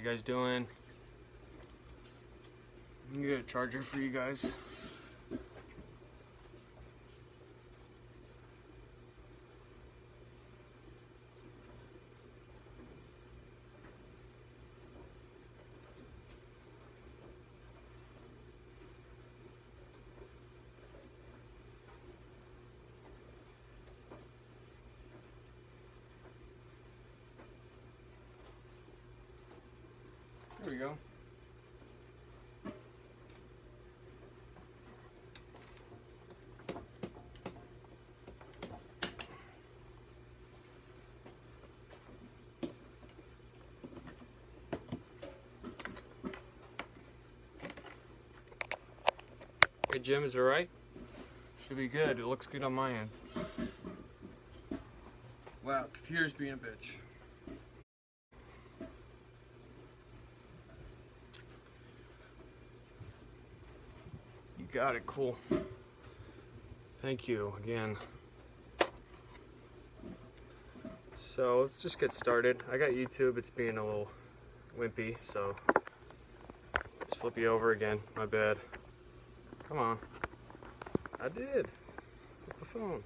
you guys doing? I'm gonna get a charger for you guys. There we go. Hey Jim, is it right? Should be good. It looks good on my end. Wow, computer's being a bitch. You got it, cool. Thank you again. So let's just get started. I got YouTube, it's being a little wimpy, so let's flip you over again. My bad. Come on. I did. Flip the phone.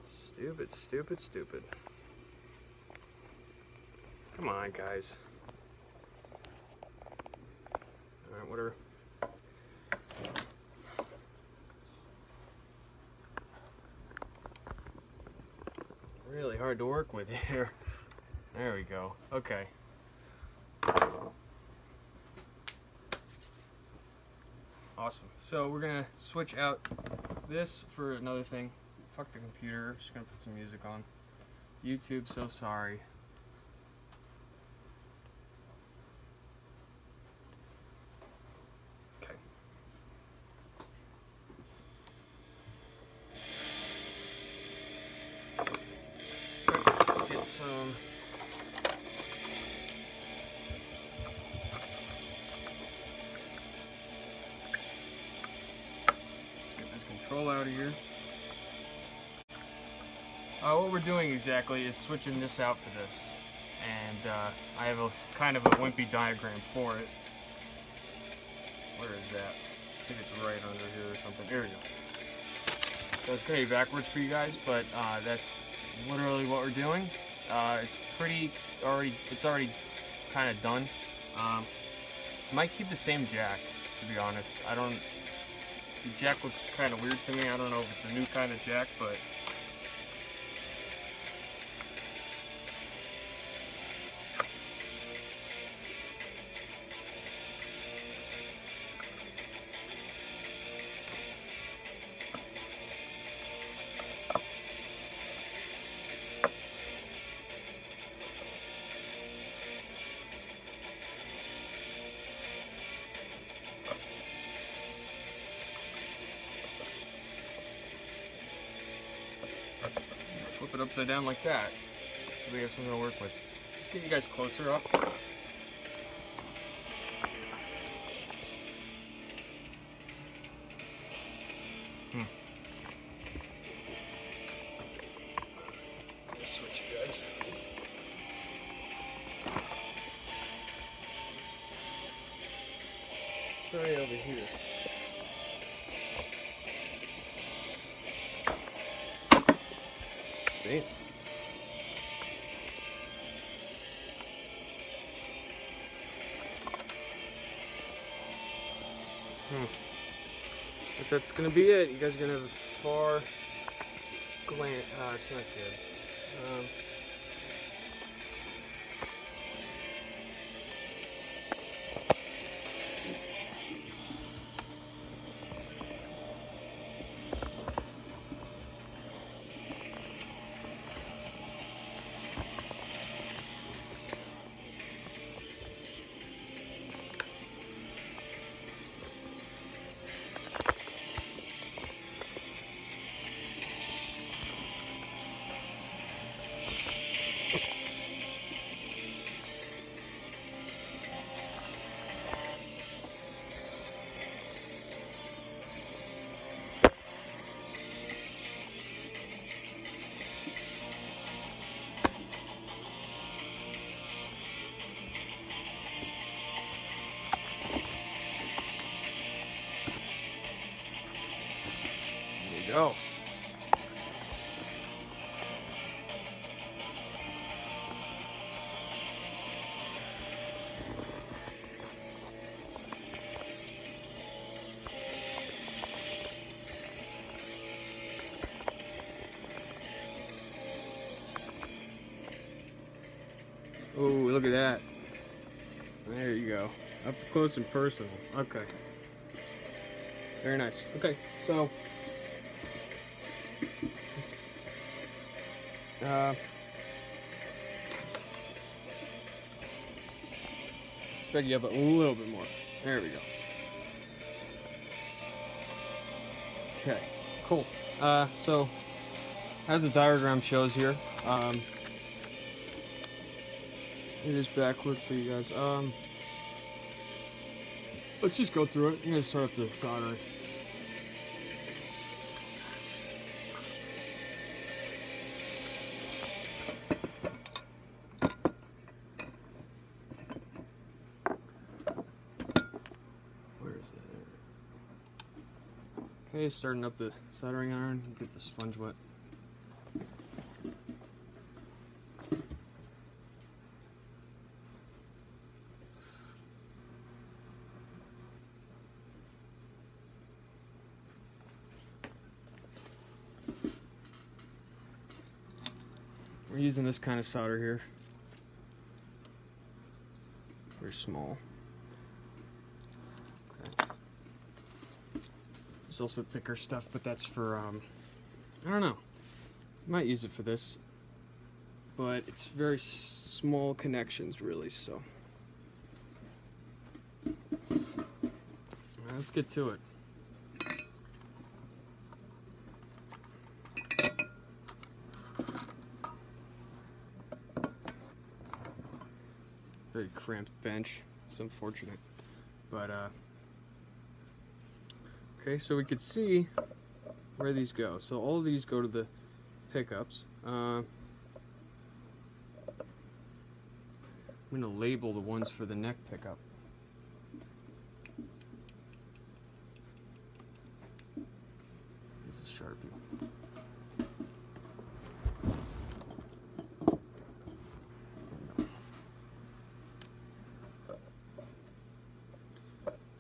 Stupid, stupid, stupid. Come on, guys. Alright, whatever. Really hard to work with here. There we go. Okay. Awesome. So we're gonna switch out this for another thing. Fuck the computer. Just gonna put some music on. YouTube, so sorry. Okay. Let's get some. Control out of here. What we're doing exactly is switching this out for this, and I have a kind of a wimpy diagram for it. Where is that? I think it's right under here or something. There we go. So it's going to be backwards for you guys, but that's literally what we're doing. It's already kind of done. Might keep the same jack, to be honest. The jack looks kind of weird to me. I don't know if it's a new kind of jack, but flip it upside down like that, so we have something to work with. Let's get you guys closer up. Let's switch you guys. Try over here. See? Guess that's gonna be it. You guys are gonna have a far glance. It's not good. go. Oh, look at that. There you go. Up close and personal. Okay. Very nice. Okay, so spec you up a little bit more. There we go. Okay, cool. So as the diagram shows here, it is backward for you guys. Let's just go through it. I'm gonna start up the soldering. Where is that? Okay, starting up the soldering iron. Get the sponge wet. We're using this kind of solder here. Very small. Okay. There's also thicker stuff, but that's for, I don't know. Might use it for this. But it's very small connections, really, so. Let's get to it. Very cramped bench. It's unfortunate, but okay. So we could see where these go. So all of these go to the pickups. I'm gonna label the ones for the neck pickup. This is Sharpie.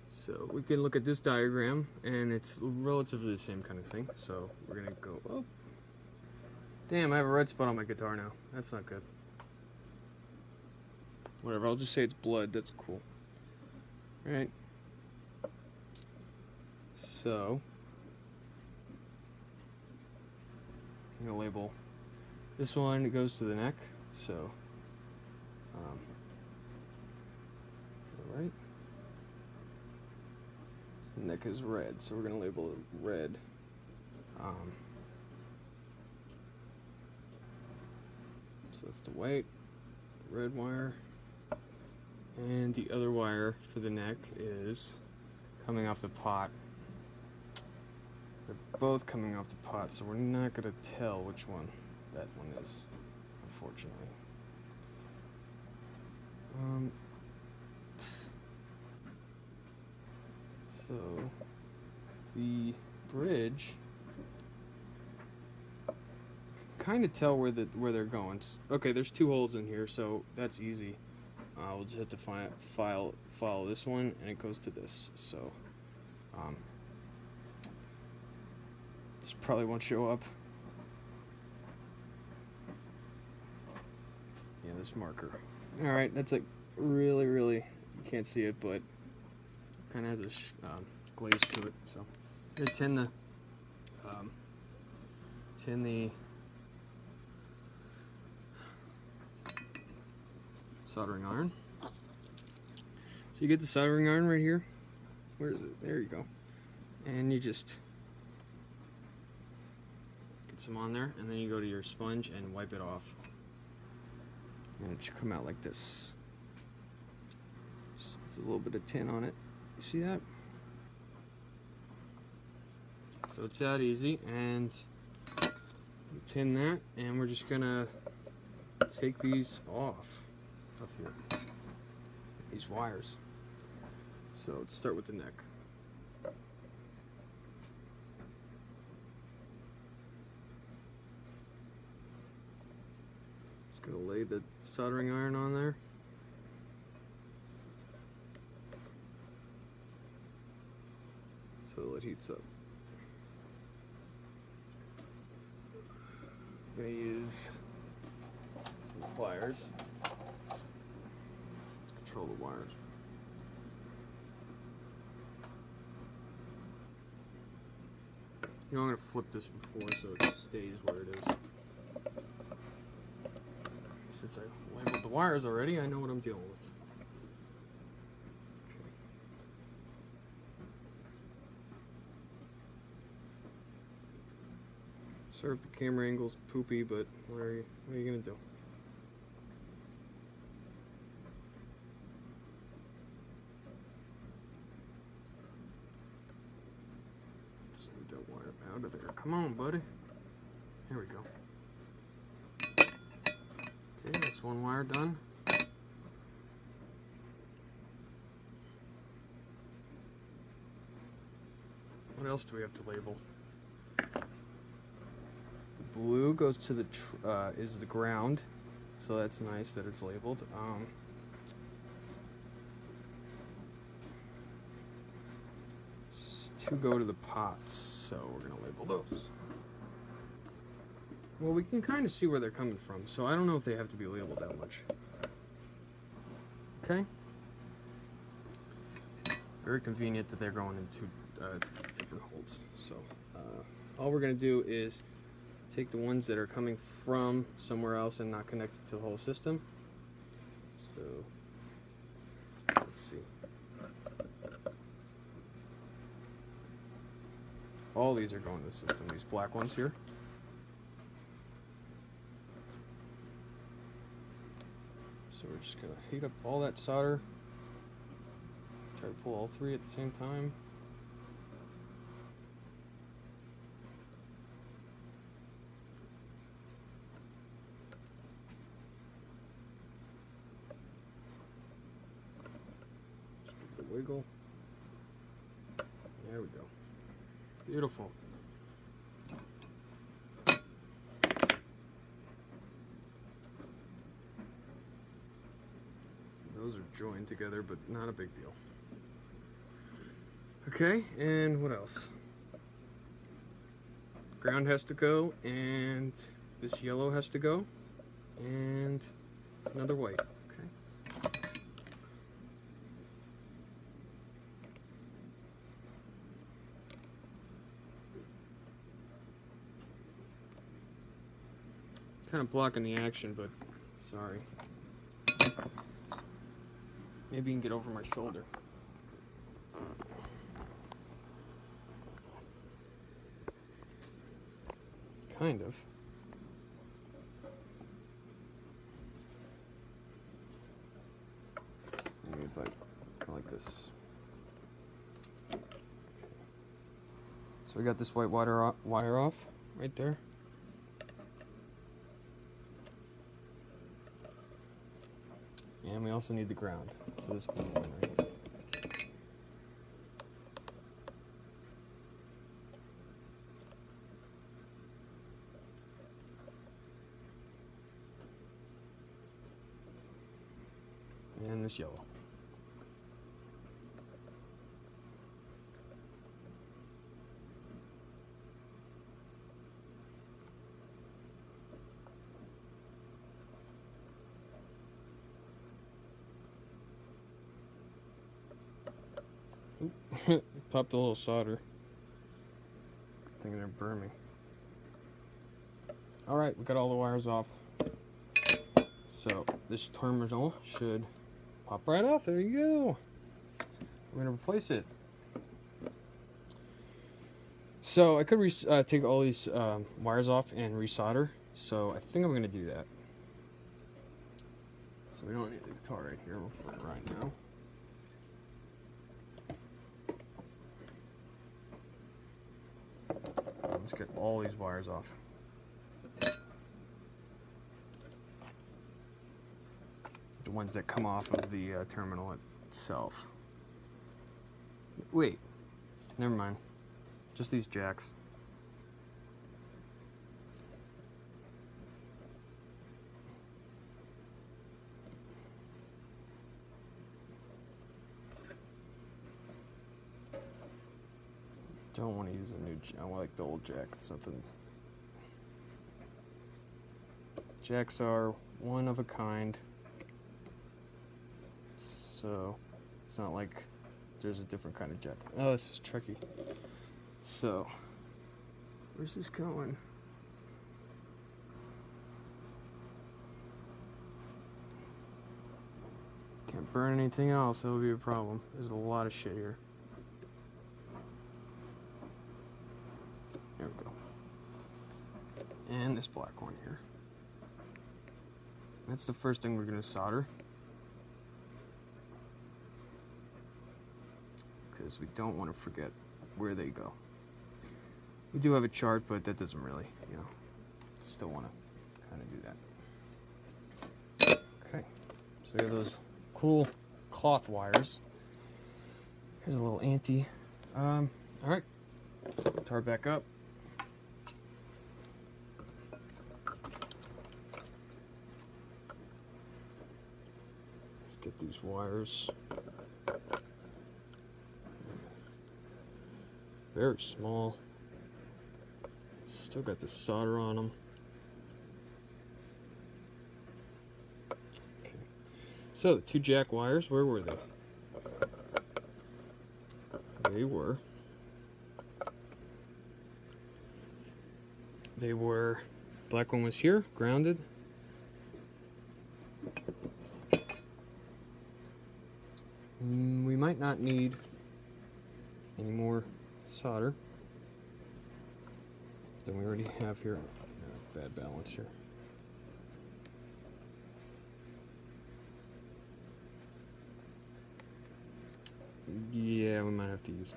So we can look at this diagram, and it's relatively the same kind of thing. So we're gonna go up. Damn, I have a red spot on my guitar now. That's not good. Whatever, I'll just say it's blood. That's cool. All right. So I'm gonna label this one. It goes to the neck. So, all right. The neck is red, so we're going to label it red. So that's the white, red wire, and the other wire for the neck is coming off the pot. They're both coming off the pot, so we're not going to tell which one that one is, unfortunately. So the bridge, kind of tell where they're going. Okay, there's two holes in here, so that's easy. We'll just have to follow this one, and it goes to this. So this probably won't show up. Yeah, this marker. All right, that's like really, you can't see it, but kind of has a glaze to it. So I'm gonna tin the soldering iron. So you get the soldering iron right here. Where is it? There you go. And you just get some on there, and then you go to your sponge and wipe it off. And it should come out like this. Just with a little bit of tin on it. You see that? So it's that easy, and tin that, and we're just gonna take these off of here, these wires. So let's start with the neck. lay the soldering iron on there. Until it heats up. I'm going to use some pliers to control the wires. You know, I'm going to flip this before so it stays where it is. Since I labeled the wires already, I know what I'm dealing with. Okay. Sorry if the camera angle's poopy, but what are you going to do? Just need that wire out of there. Come on, buddy. Here we go. Okay, that's one wire done. What else do we have to label? The blue goes to the is the ground, so that's nice that it's labeled. Two go to the pots, so we're gonna label those. Well, we can kind of see where they're coming from, so I don't know if they have to be labeled that much. Okay? Very convenient that they're going into different holes. So, all we're going to do is take the ones that are coming from somewhere else and not connected to the whole system. So, let's see. All these are going to the system, these black ones here. So we're just going to heat up all that solder. Try to pull all three at the same time. Just give it a wiggle. There we go. Beautiful. Those are joined together, but not a big deal. Okay, and what else? Ground has to go, and this yellow has to go, and another white. Okay. Kind of blocking the action, but sorry. Maybe you can get over my shoulder. Kind of. Maybe if I go like this. So we got this white wire off right there. And we also need the ground. So this blue one right here. And this yellow. Popped a little solder. Thinking it'd burn me. Alright, we got all the wires off. So this terminal should pop right off. There you go. I'm gonna replace it. So I could take all these wires off and resolder. So I think I'm gonna do that. So we don't need the guitar right here right now. Let's get all these wires off. The ones that come off of the terminal itself. Wait, never mind. Just these jacks. don't want to use a new, I like the old jack, something. Jacks are one of a kind, so it's not like there's a different kind of jack. Oh, this is tricky. So, where's this going? Can't burn anything else, that would be a problem. There's a lot of shit here. There we go. And this black one here. That's the first thing we're going to solder, because we don't want to forget where they go. We do have a chart, but that doesn't really, you know, still want to kind of do that. Okay, so we have those cool cloth wires. Here's a little ante. All right, tar back up. Get these wires very small. Still got the solder on them. Okay. So the two jack wires, where were they? They were, black one was here, grounded. We might not need any more solder than we already have here. Bad balance here. Yeah, we might have to use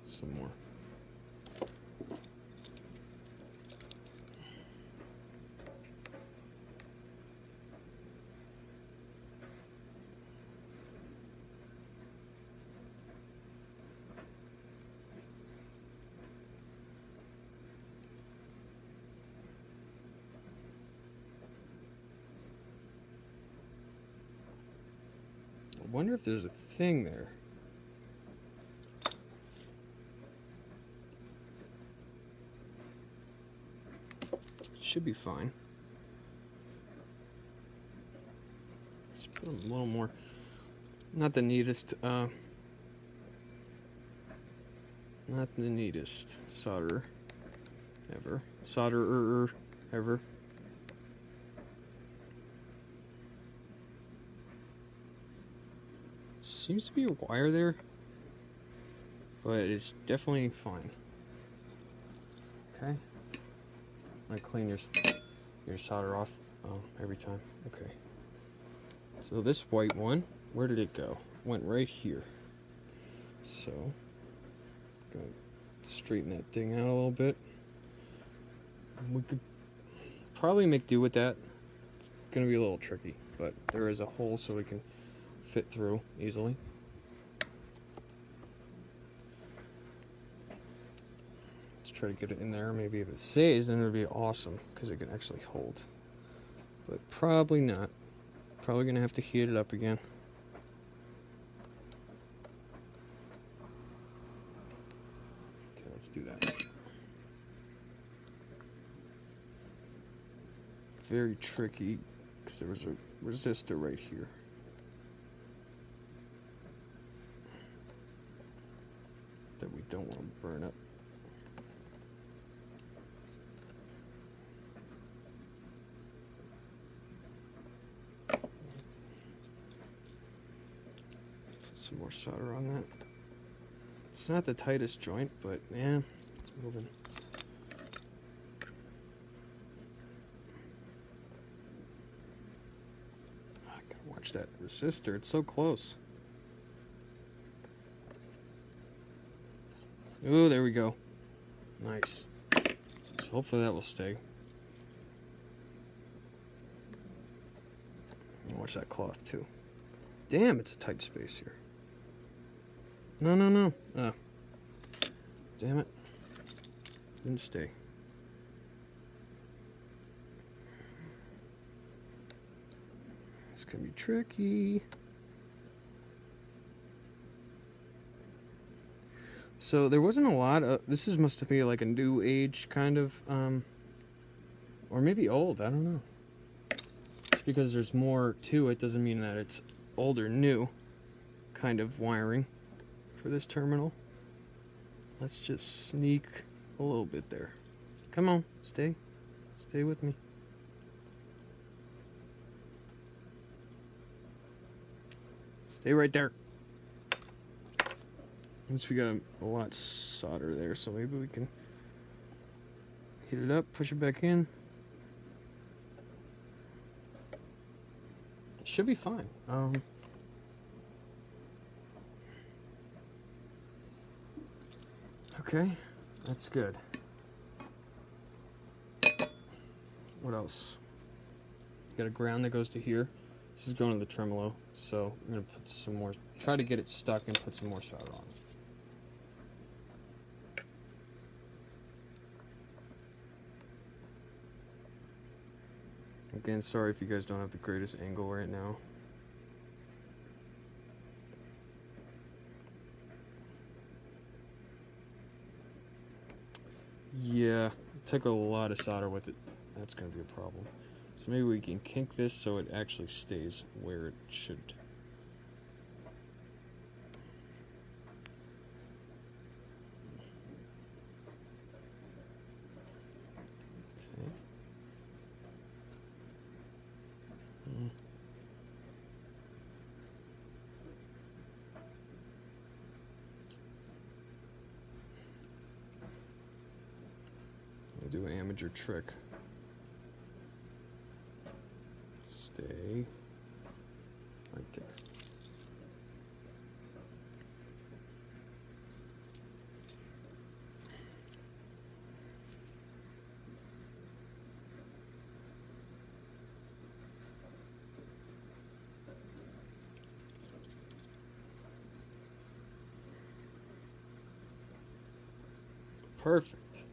some more. I wonder if there's a thing there. It should be fine. Let's put a little more. Not the neatest. Not the neatest solderer ever. Solderer ever. Seems to be a wire there, but it's definitely fine. Okay, I clean your solder off every time. Okay, so this white one, where did it go? Went right here. So, gonna straighten that thing out a little bit. We could probably make do with that. It's gonna be a little tricky, but there is a hole so we can fit through easily. Let's try to get it in there. Maybe if it stays, then it would be awesome because it can actually hold. But probably not. Probably gonna have to heat it up again. Okay, let's do that. Very tricky because there was a resistor right here. That we don't want to burn up. Put some more solder on that. It's not the tightest joint, but yeah, it's moving. I gotta watch that resistor, it's so close. Ooh, there we go. Nice. So hopefully that will stay. Watch that cloth too. Damn, it's a tight space here. No, no, no. Oh. Damn it. Didn't stay. It's gonna be tricky. So there wasn't a lot of, this is must be like a new age kind of, or maybe old, I don't know. Just because there's more to it doesn't mean that it's old or new kind of wiring for this terminal. Let's just sneak a little bit there. Come on, stay with me. Stay right there. At least we got a lot of solder there, so maybe we can heat it up, push it back in. It should be fine. Okay, that's good. What else? You got a ground that goes to here. This is going to the tremolo, so I'm going to put some more, try to get it stuck and put some more solder on it. Again, sorry if you guys don't have the greatest angle right now. Yeah, it took a lot of solder with it. That's going to be a problem. So maybe we can kink this so it actually stays where it should. Okay. I'll do an amateur trick. Stay right there. Perfect.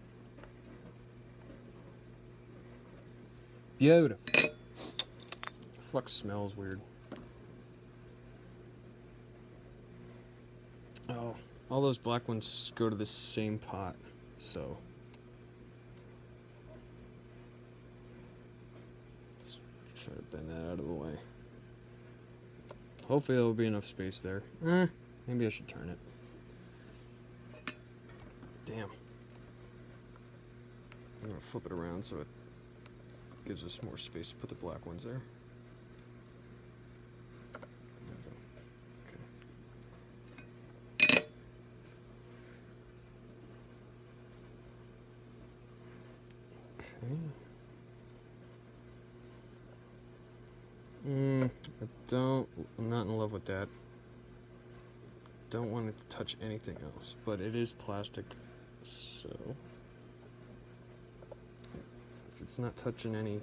Beautiful. Flux smells weird. Oh, all those black ones go to the same pot, so let's try to bend that out of the way. Hopefully there will be enough space there. Maybe I should turn it. Damn. I'm gonna flip it around so it gives us more space to put the black ones there. I'm not in love with that. Don't want it to touch anything else, but it is plastic, so if it's not touching any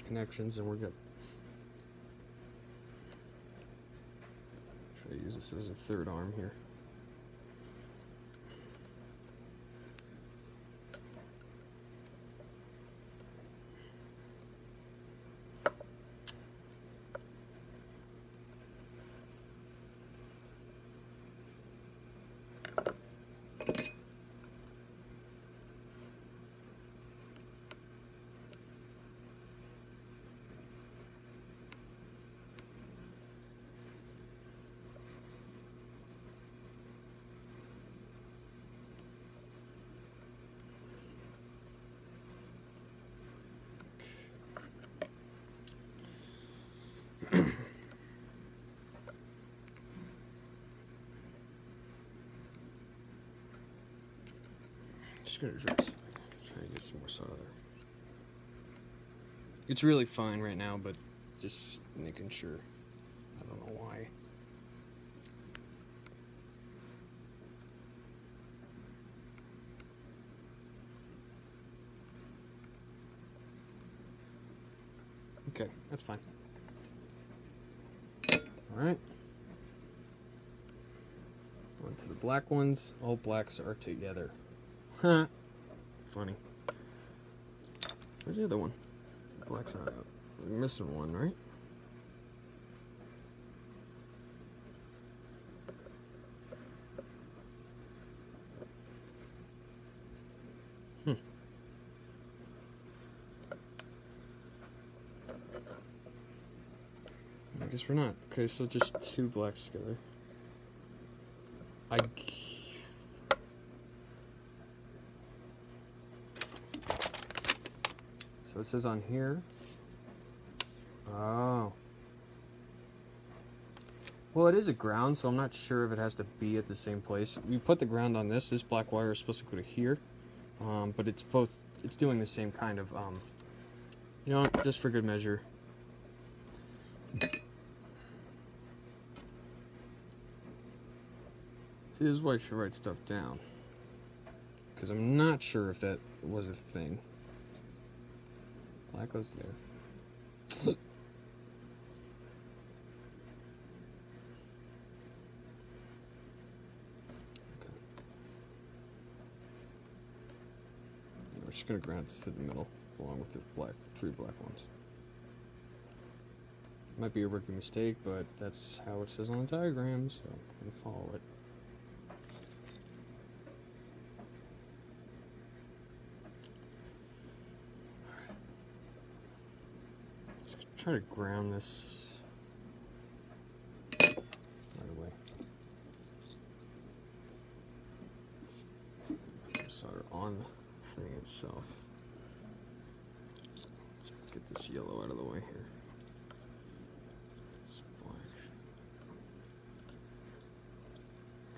connections, then we're good. Try to use this as a third arm here. Just gonna try to get some more solder. It's really fine right now, but just making sure. I don't know why. Okay, that's fine. Alright. On to the black ones. All blacks are together. Huh. Funny. Where's the other one? The black's not out. We're missing one, right? guess we're not. Okay, so just 2 blacks together. So it says on here. Oh. Well, it is a ground, so I'm not sure if it has to be at the same place. You put the ground on this. This black wire is supposed to go to here, but it's doing the same kind of. You know, just for good measure. See, this is why you should write stuff down, because I'm not sure if that was a thing. Black goes there. We're just going to ground this to the middle, along with the 3 black ones. Might be a rookie mistake, but that's how it says on the diagram, so I'm going to follow it. Let's try to ground this right away. Put some solder on the thing itself. Let's get this yellow out of the way here. It's black.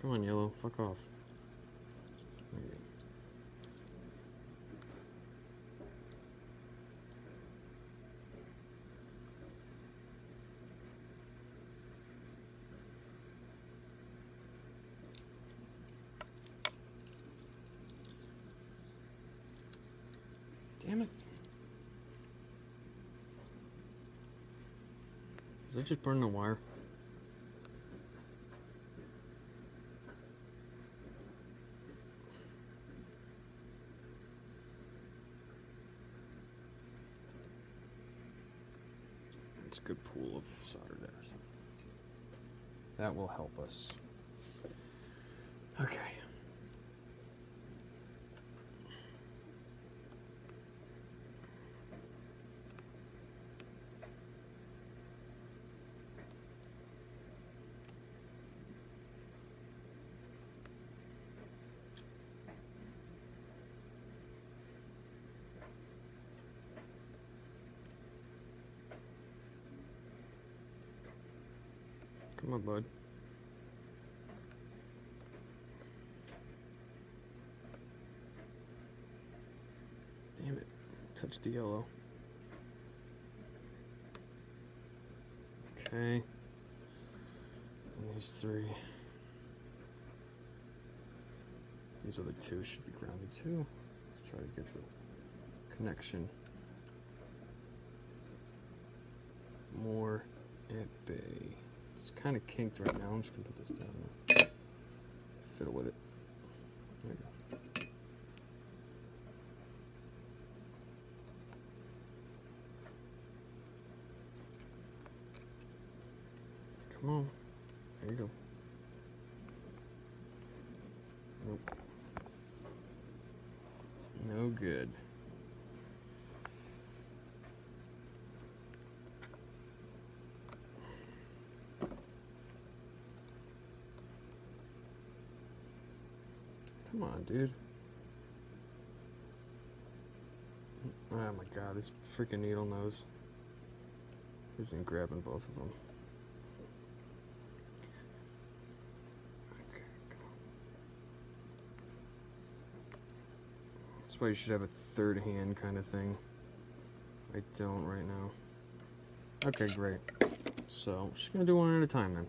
Come on, yellow, fuck off. There you go. Damn it. Did I just burn the wire? It's a good pool of solder there. So that will help us. Okay. Come on, bud. Damn it. Touch the yellow. Okay. And these 3. These other 2 should be grounded too. Let's try to get the connection more at bay. It's kind of kinked right now. I'm just going to put this down and fiddle with it. There you go. Come on. There you go. Nope. No good. Come on, dude. Oh my god, this freaking needle nose isn't grabbing both of them. Okay, go. That's why you should have a third hand kind of thing. I don't right now. Okay, great. So, I'm just gonna do one at a time then.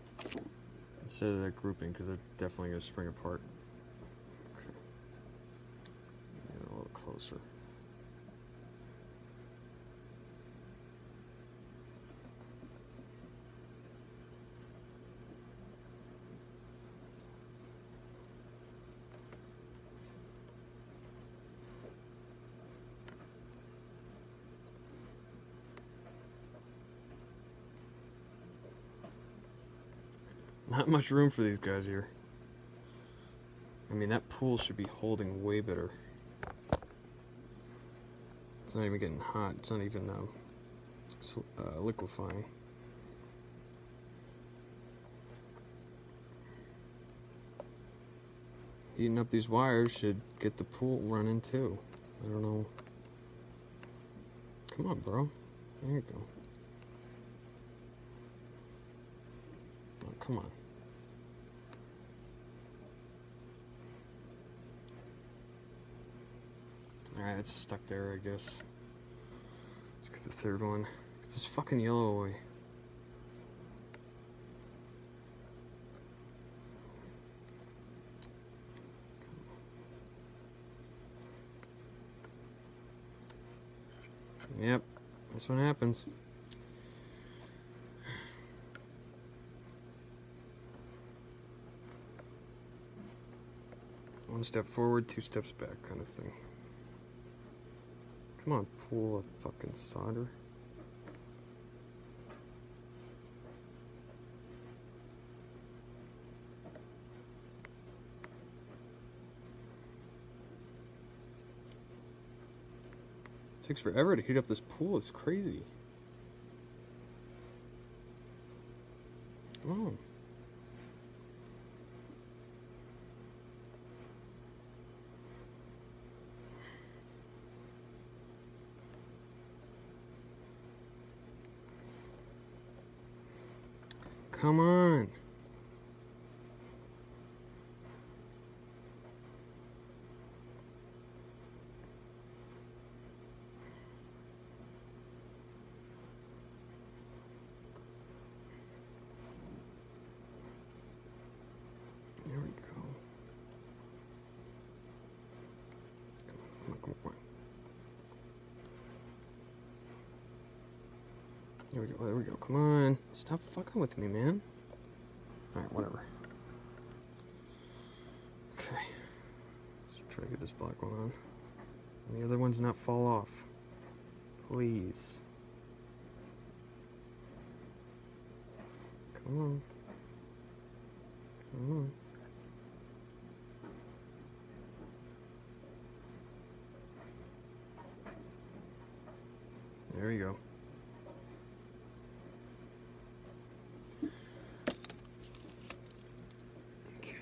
Instead of that grouping, because they're definitely gonna spring apart. A little closer. Not much room for these guys here. I mean, that pool should be holding way better. It's not even getting hot. It's not even liquefying. heating up these wires should get the pool running too. I don't know. Come on, bro. There you go. Oh, come on. Alright, it's stuck there, I guess. Let's get the third one. Get this fucking yellow away. Yep, that's what happens. One step forward, 2 steps back kind of thing. Come on, pool of fucking solder. It takes forever to heat up this pool, it's crazy. Oh. Come on. There we go. Come on, come on, come on. There we go, there we go. Come on. Stop fucking with me, man. Alright, whatever. Okay. Let's try to get this black one on. And the other ones not fall off. Please. Come on. Come on. There we go. Okay.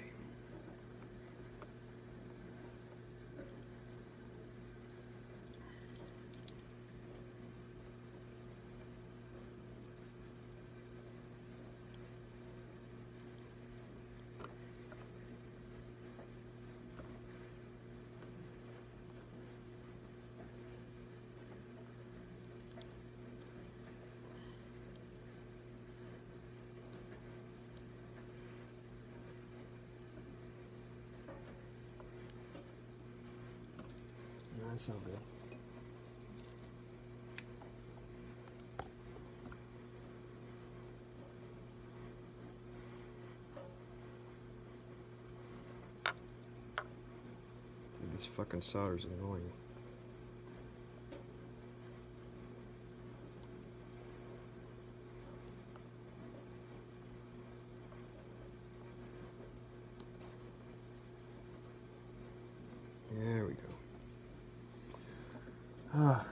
That's not good. Dude, this fucking solder's annoying. There we go. Ah.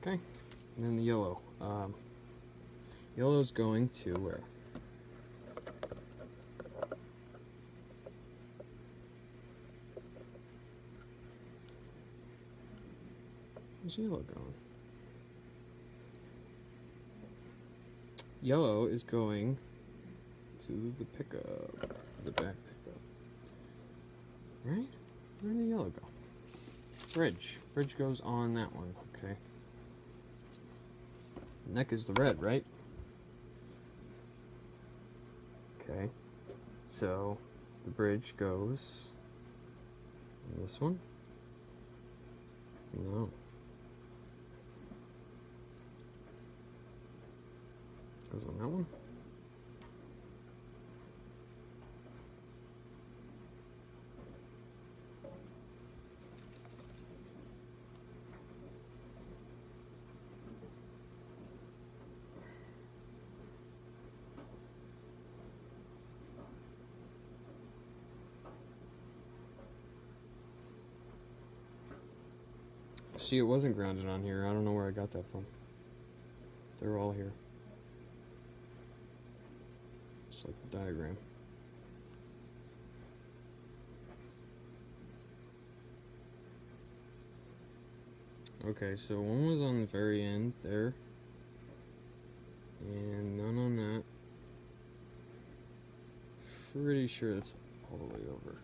Okay, and then the yellow. Yellow's going to where? Where's yellow going? Yellow is going to the pickup, the back pickup. Right? Where did the yellow go? Bridge. Bridge goes on that one, okay. Neck is the red, right? Okay. So, the bridge goes on this one? No. Goes on that one? See, it wasn't grounded on here. I don't know where I got that from. They're all here. much like the diagram. Okay, so one was on the very end there, and none on that. Pretty sure it's all the way over.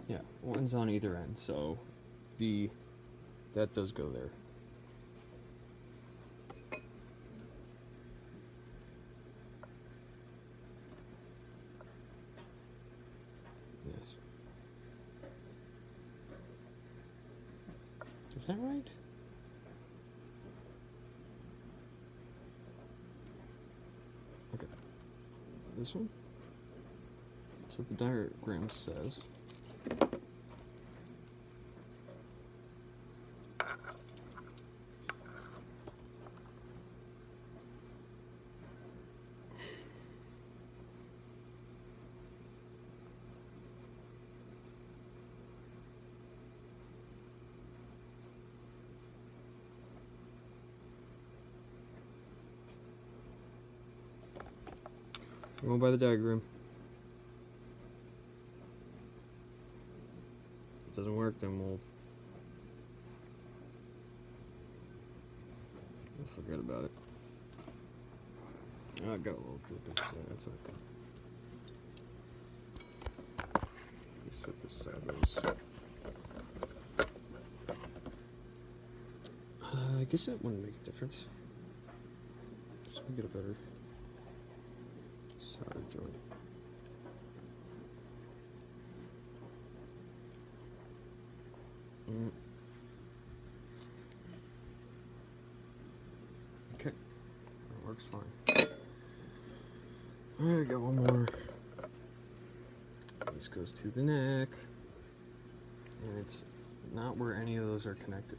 Yeah, one's on either end, so that does go there. Yes. Is that right? Okay. This one? That's what the diagram says. Go by the diagram. If it doesn't work, then we'll forget about it. Oh, I got a little droopy, so that's not good. Let me set this sideways. I guess that wouldn't make a difference. Let's get a better solder joint. Okay, that works fine. Alright, got one more. This goes to the neck, and it's not where any of those are connected.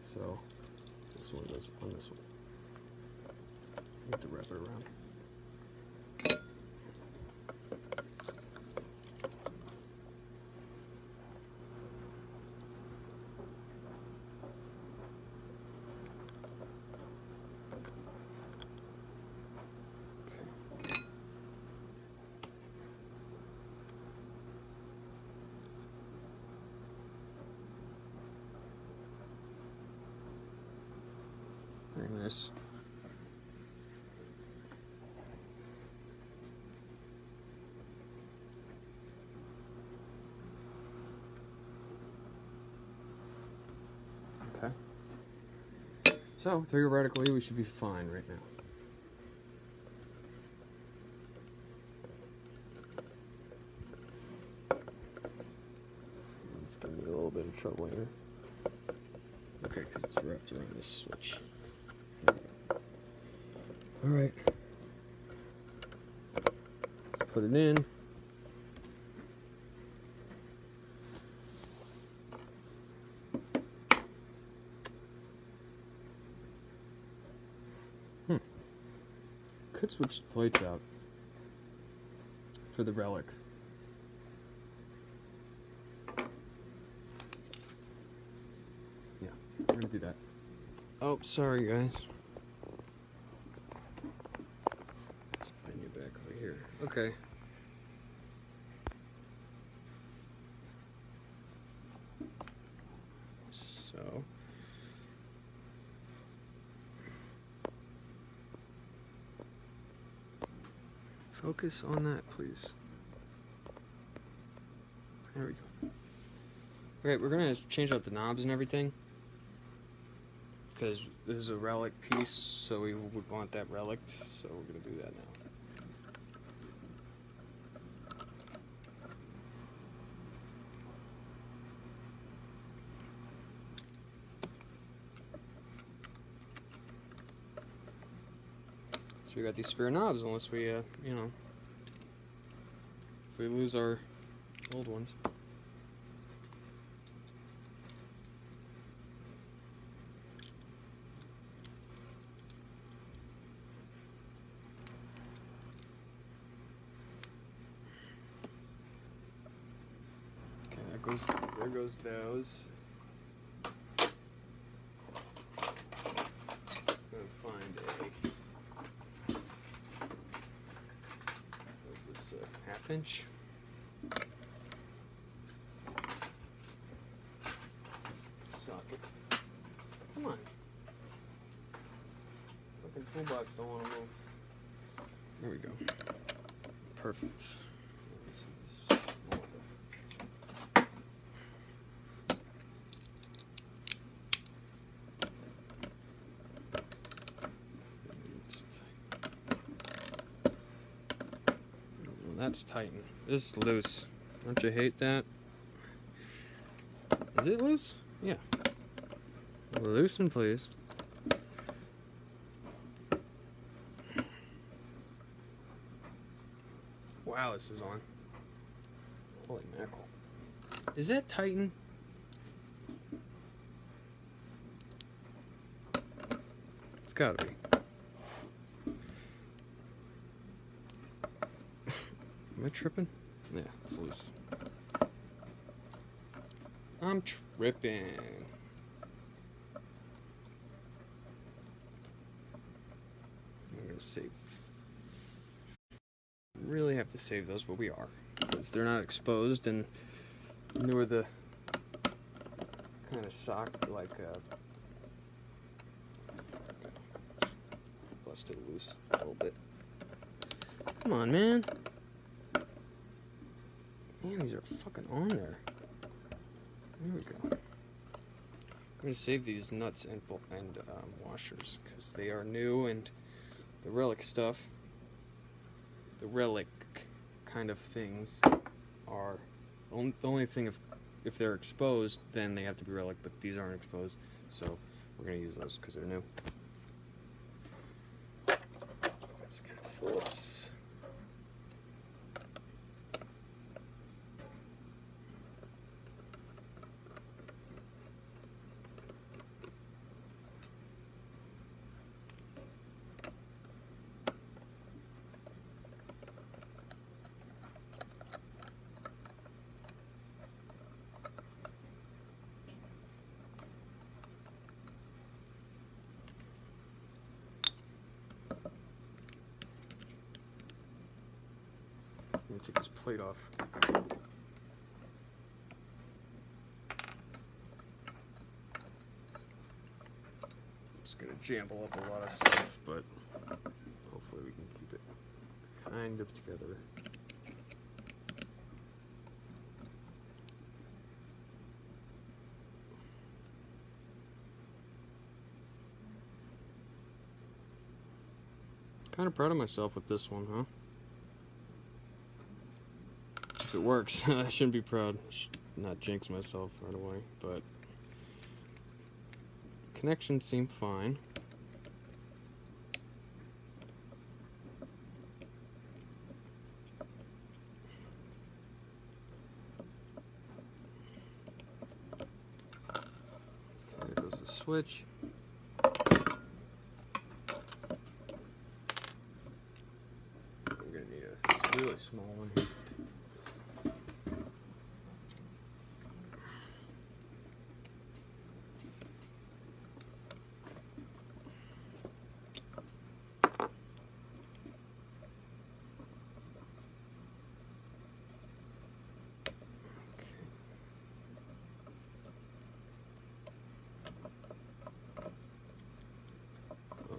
So this one goes on this one. I have to wrap it around. Very nice. Okay. So, theoretically, we should be fine right now. It's gonna be a little bit of trouble here. Okay, because it's wrapped around this switch. Alright. Let's put it in. Could switch the plates out for the relic. Yeah, we're gonna do that. Oh, sorry guys. Let's bend you back over here. Okay. So. Focus on that, please. There we go. Okay, we're gonna change out the knobs and everything, because this is a relic piece, so we would want that relic, so we're gonna do that now. So we got these spare knobs, unless we, you know, if we lose our old ones. Okay, there goes those. I'm gonna find a 1/2 inch. Socket. Come on. Fucking toolbox don't want to move. There we go. Perfect. Let's see this. That's tightened. This is loose. Don't you hate that? Is it loose? Yeah. Loosen, please. Wow, this is on. Holy mackerel. Is that tighten? It's gotta be. Am I tripping? Yeah, it's loose. I'm tripping. I'm gonna save. Really have to save those, but we are, because they're not exposed, and nor the kind of sock like busted loose a little bit. Come on, man. Man, these are fucking on there. There we go. I'm gonna save these nuts and washers because they are new, and the relic stuff, the relic kind of things are the only thing. If they're exposed, then they have to be relic, but these aren't exposed, so we're gonna use those because they're new. That's kind of Phillips. Let me take this plate off. It's gonna jumble up a lot of stuff, but hopefully we can keep it kind of together. Kind of proud of myself with this one, huh? If it works, I shouldn't be proud. I should not jinx myself right away, but connections seem fine. Okay, there goes the switch. I'm gonna need a really small one here.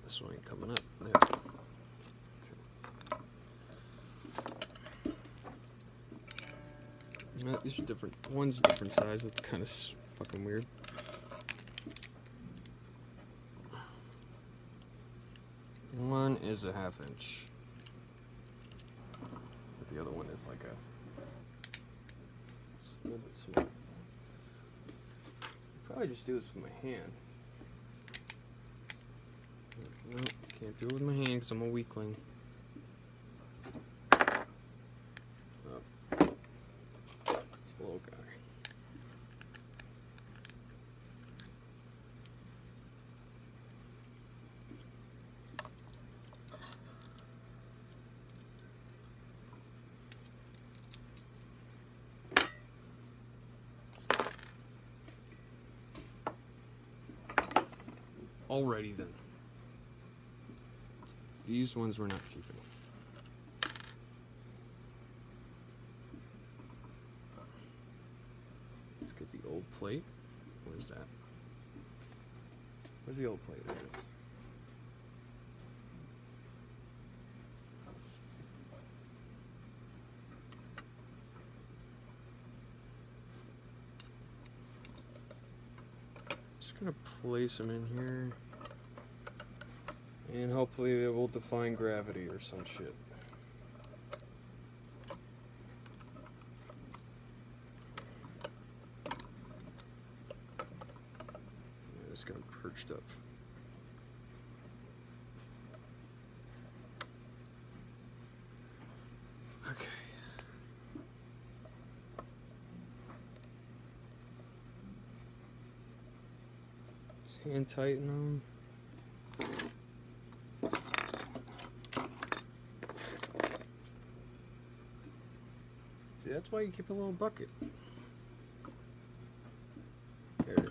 This one ain't coming up. There. Okay. These are different. One's a different size. That's kind of fucking weird. One is a 1/2 inch. But the other one is like a little bit small. Probably just do this with my hand. No, can't do it with my hand because I'm a weakling. Oh. It's a little guy. Alrighty then. These ones we're not keeping. plate? What is that? Where's the old plate? There it is. Just gonna place them in here. And hopefully they will define gravity or some shit. Yeah, it's got them perched up. Okay. Let's hand tighten them. See, that's why you keep a little bucket. There it is.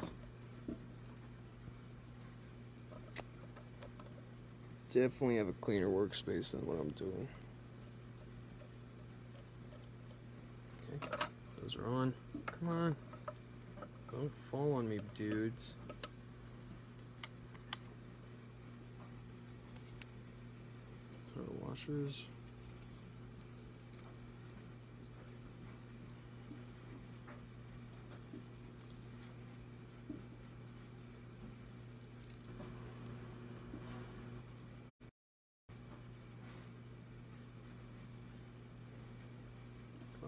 Definitely have a cleaner workspace than what I'm doing. Okay, those are on. Come on. Don't fall on me, dudes. Throw the washers.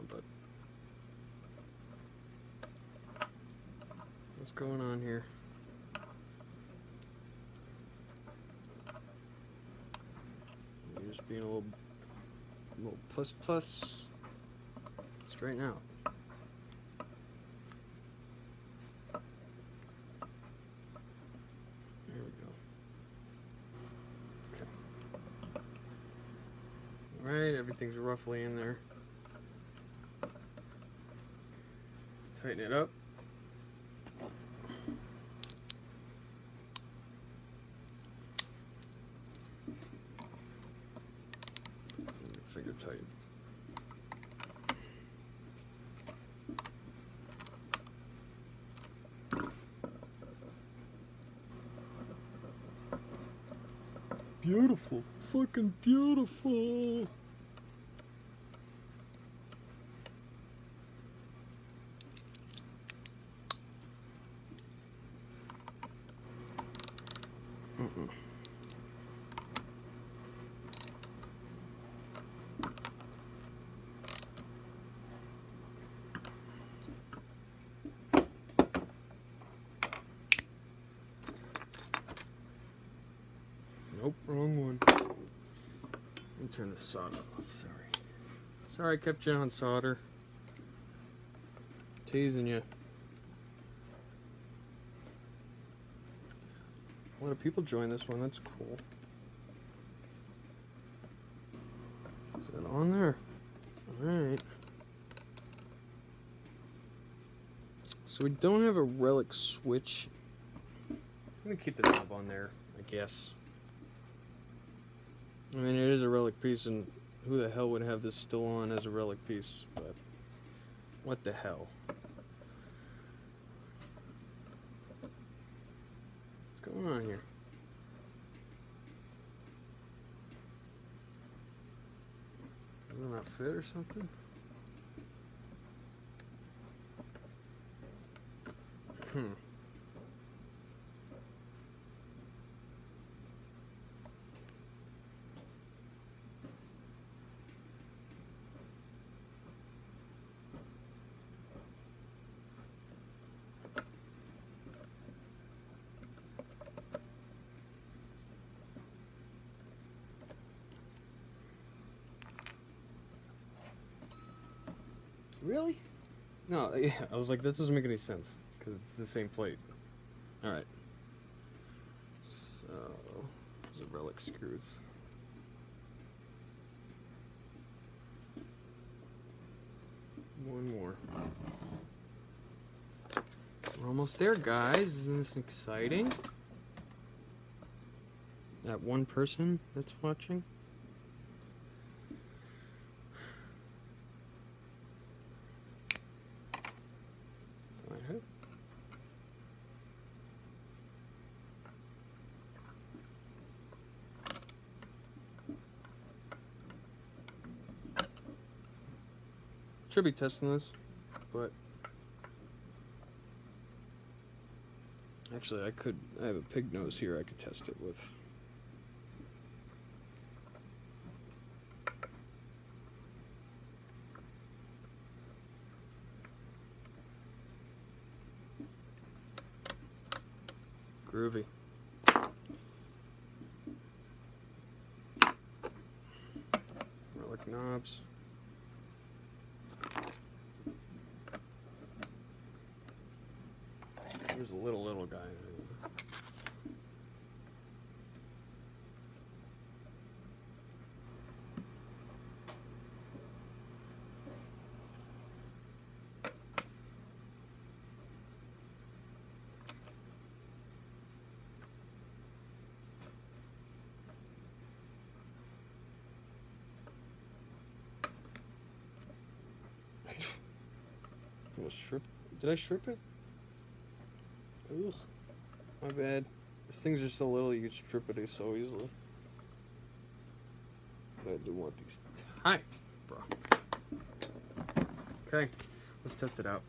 Bud. What's going on here? You're just being a little plus. Straighten out. There we go. Okay. All right, everything's roughly in there. Tighten it up. Finger tight. Beautiful. Fucking beautiful. Nope, wrong one. Let me turn the solder off, Sorry I kept you on solder. Teasing you. A lot of people join this one, that's cool. Is that on there? Alright. So we don't have a relic switch. I'm gonna keep the knob on there, I guess. I mean, it is a relic piece, and who the hell would have this still on as a relic piece? But what the hell? What's going on here? Does it not fit or something? Really? No, yeah, I was like, that doesn't make any sense, because it's the same plate. Alright. So, those are relic screws. One more. We're almost there, guys. Isn't this exciting? That one person that's watching. Flathead. Should be testing this, but actually I have a pig nose here I could test it with. Groovy. Relic knobs. There's a little guy. Did I strip it? Ugh, my bad. These things are so little you can strip it so easily. But I do want these tight, bro. Okay, let's test it out.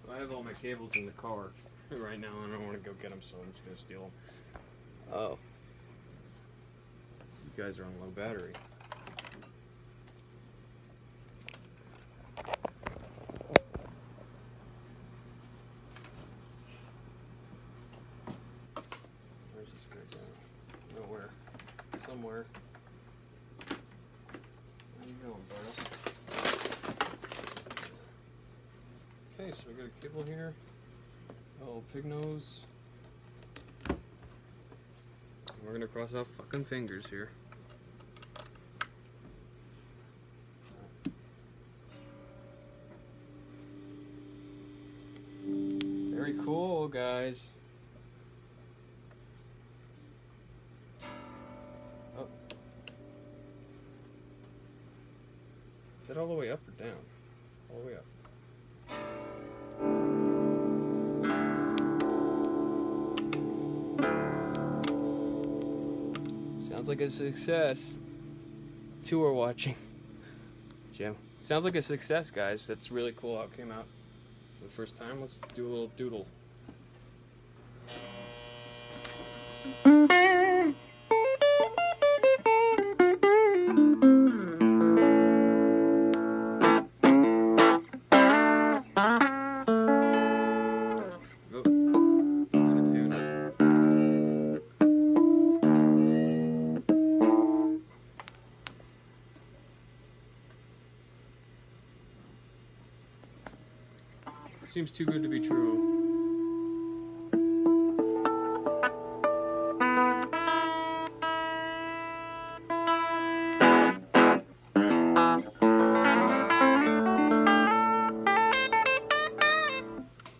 I have all my cables in the car right now, and I don't want to go get them, so I'm just going to steal them. Oh. You guys are on low battery. Where's this guy going? Nowhere. Somewhere. Where you going, bro? Okay, so we got a cable here, a little pig nose. We're gonna cross out fucking fingers here. Very cool, guys. Oh. Is that all the way up or down? All the way up. Sounds like a success. Two are watching. Jim. Sounds like a success, guys. That's really cool how it came out for the first time. Let's do a little doodle. Seems too good to be true.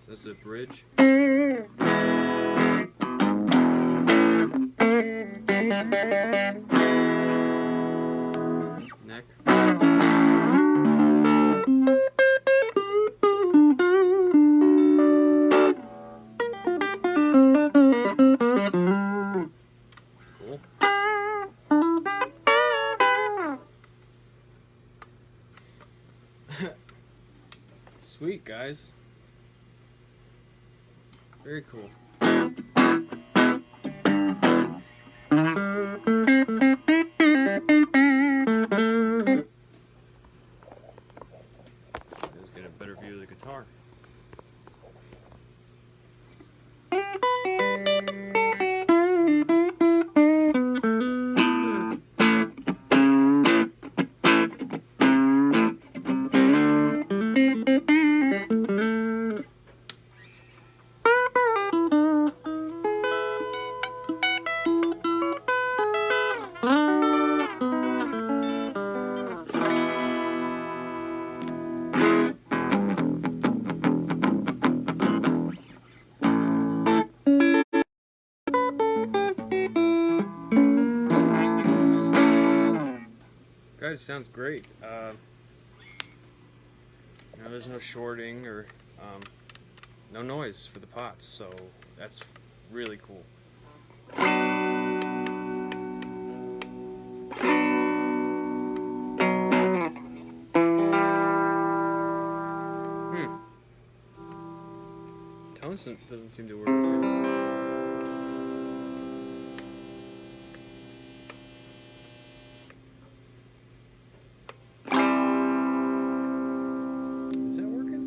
So that's a bridge. Neck. Sweet, guys. Very cool. So you guys get a better view of the guitar. Guys, sounds great. There's no shorting or no noise for the pots, so that's really cool. Tones doesn't seem to work really. Is that working?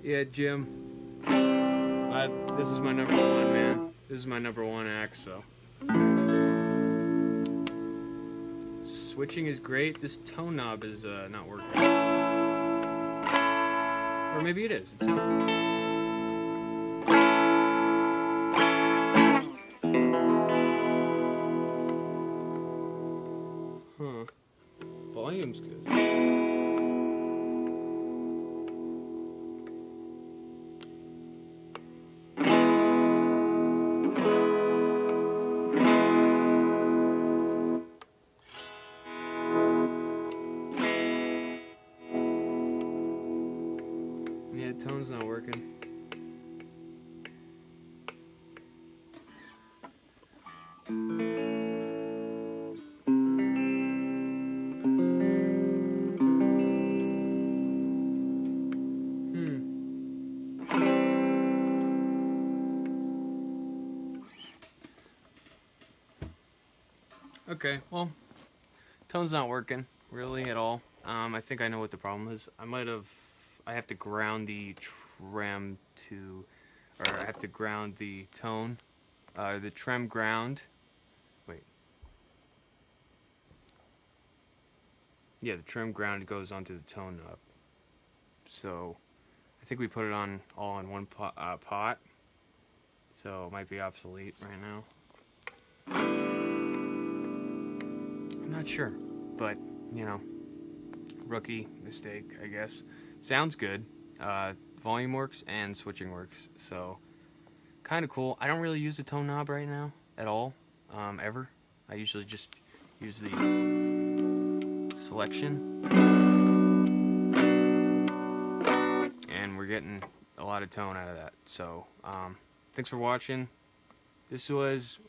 Yeah, Jim. This is my number one, man. This is my number one axe, so. Switching is great. This tone knob is not working. Or maybe it is. It's not. Huh. Volume's good. Yeah, tone's not working. Okay, well, tone's not working really at all. I think I know what the problem is. I have to ground the trem to, or I have to ground the tone, the trem ground. Wait. Yeah, the trem ground goes onto the tone knob. So, I think we put it on all in one pot. So it might be obsolete right now. I'm not sure, but rookie mistake, I guess. Sounds good. Volume works and switching works, so kind of cool. I don't really use the tone knob right now at all, ever. I usually just use the selection, and we're getting a lot of tone out of that. So, thanks for watching. This was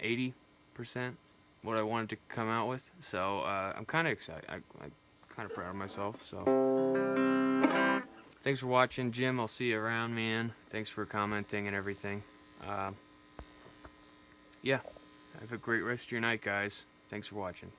80% what I wanted to come out with, so I'm kind of excited. I'm kind of proud of myself. So thanks for watching, Jim. I'll see you around, man. Thanks for commenting and everything. Yeah, have a great rest of your night, guys. Thanks for watching.